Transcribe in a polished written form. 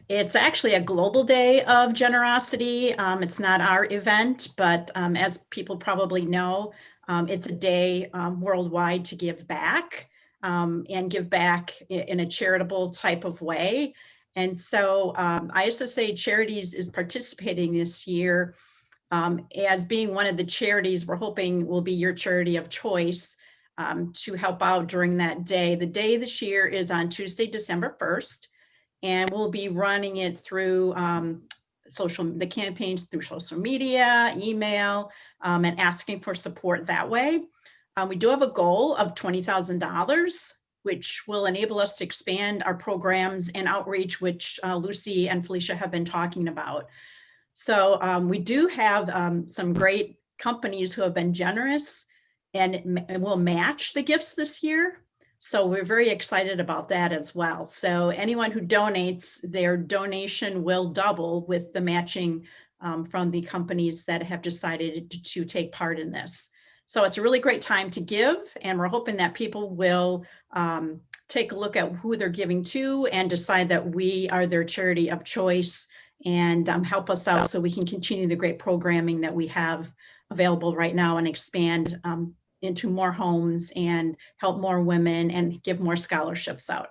It's actually a global day of generosity. It's not our event, but as people probably know, it's a day worldwide to give back and give back in a charitable type of way. And so ISSA Charities is participating this year as being one of the charities we're hoping will be your charity of choice to help out during that day. The day this year is on Tuesday, December 1st. And we'll be running it through the campaigns through social media, email, and asking for support that way. We do have a goal of $20,000, which will enable us to expand our programs and outreach, which Lucy and Felicia have been talking about. So we do have some great companies who have been generous and will match the gifts this year. So we're very excited about that as well. So anyone who donates, their donation will double with the matching from the companies that have decided to take part in this. So it's a really great time to give, and we're hoping that people will take a look at who they're giving to and decide that we are their charity of choice and help us out so we can continue the great programming that we have available right now and expand into more homes and help more women and give more scholarships out.